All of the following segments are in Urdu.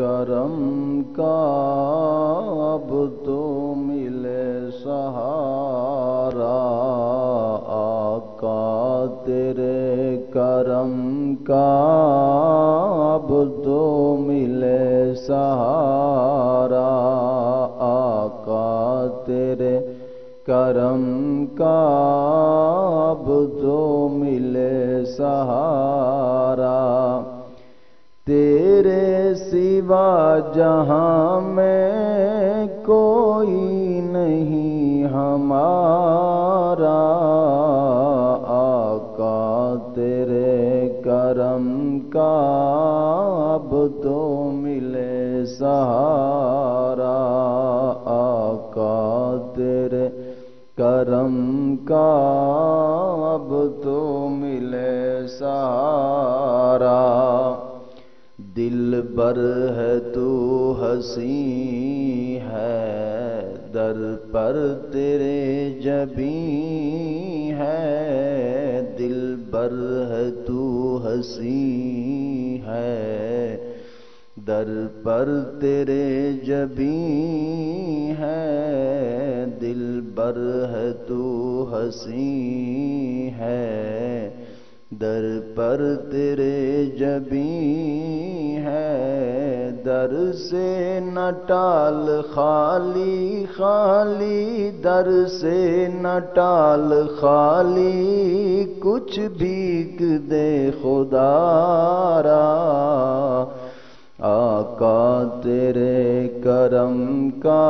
کرم کا اب تو ملے سہارا، آقا تیرے کرم کا اب تو ملے سہارا، آقا تیرے کرم کا اب تو ملے سہارا، تیرے سوا جہاں میں کوئی نہیں ہمارا، آقا تیرے کرم کا اب تو ملے سہارا، آقا تیرے کرم کا اب تو ملے سہارا، دل بر ہے تو حسین ہے، در پر تیرے جبیں ہے، دل بر ہے تو حسین ہے، در پر تیرے جبیں ہے، دل بر ہے تو حسین ہے، در پر تیرے جبیں ہے، در سے نہ ٹال خالی خالی، در سے نہ ٹال خالی، کچھ بھیک دے خدا را، آقا تیرے کرم کا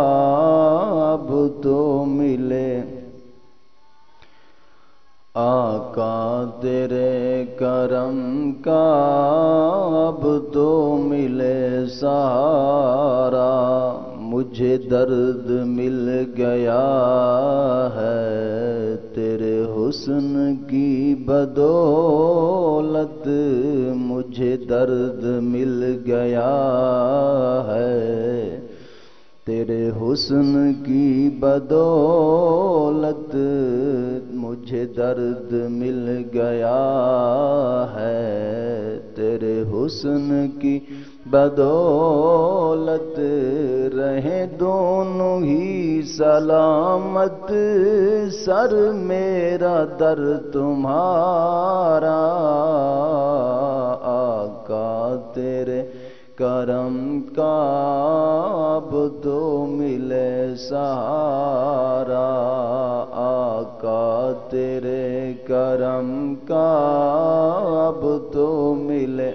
اب تو ملے، آقا تیرے کرم کا اب تو ملے سہارا، مجھے درد مل گیا ہے تیرے حسن کی بدولت، مجھے درد مل گیا ہے تیرے حسن کی بدولت، مجھے درد مل گیا ہے تیرے حسن کی بدولت، رہیں دونوں ہی سلامت، سر میرا در تمہارا، آقا تیرے کرم کا اب تو ملے سہارا، آقا تیرے کرم کا اب تو ملے،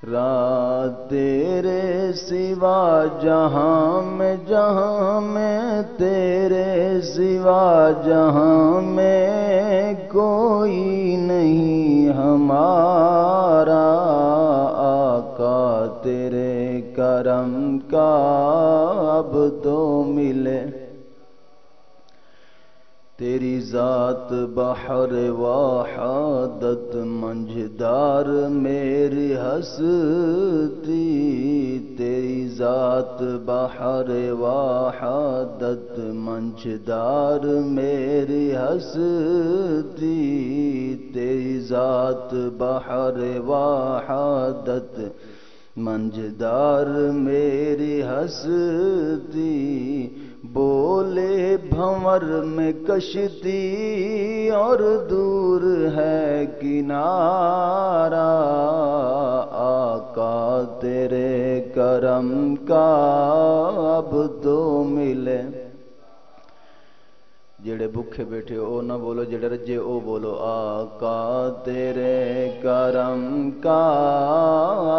رات تیرے سوا جہاں میں تیرے سوا جہاں میں کوئی نہیں ہمارا، آقا تیرے کرم کا اب تو ملے، تیری ذات بحر وحدت منجھدار میری ہستی، تیری ذات بحر وحدت منجھدار میری ہستی، تیری ذات بحر وحدت منجھدار میری ہستی، بولے بھنور میں کشتی اور دور ہے کنارہ، آقا تیرے کرم کا اب تو ملے، جڑے بھوکے بیٹھے او نہ بولو، جڑے رجے او بولو، آقا تیرے کرم کا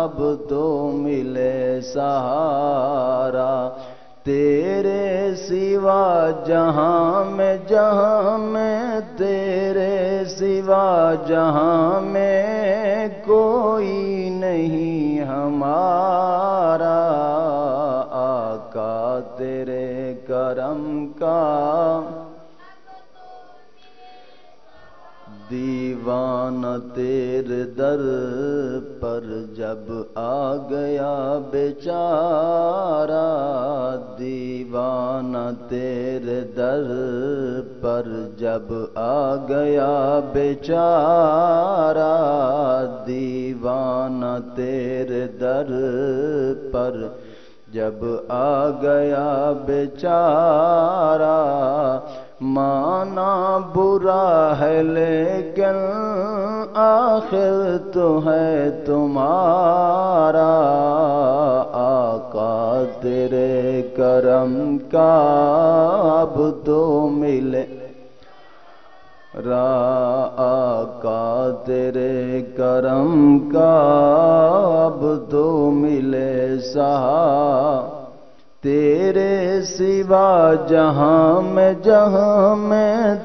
اب تو ملے سہارا، تیرے سوا جہاں میں تیرے سوا جہاں میں کوئی نہیں ہمارا، آقا تیرے کرم کا دیوانہ تیرے در پر جب آ گیا بیچارہ دیوانہ تیرے در پر، جب آ گیا بیچارہ دیوانہ تیرے در پر، جب آ گیا بیچارہ مانا برا ہے لیکن آخر تو ہے تمہارا، آقا تیرے کرم کا اب تو ملے آقا تیرے کرم کا اب تو ملے سہا، تیرے سوا جہاں میں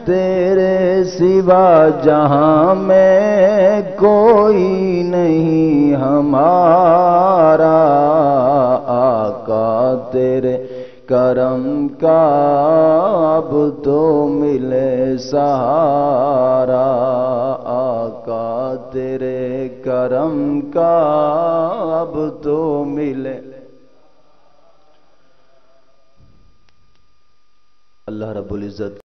تیرے سوا جہاں میں کوئی نہیں ہمارا، آقا تیرے کرم کا اب تو ملے سہارا، آقا تیرے کرم کا اب تو ملے۔ اللہ رب العزت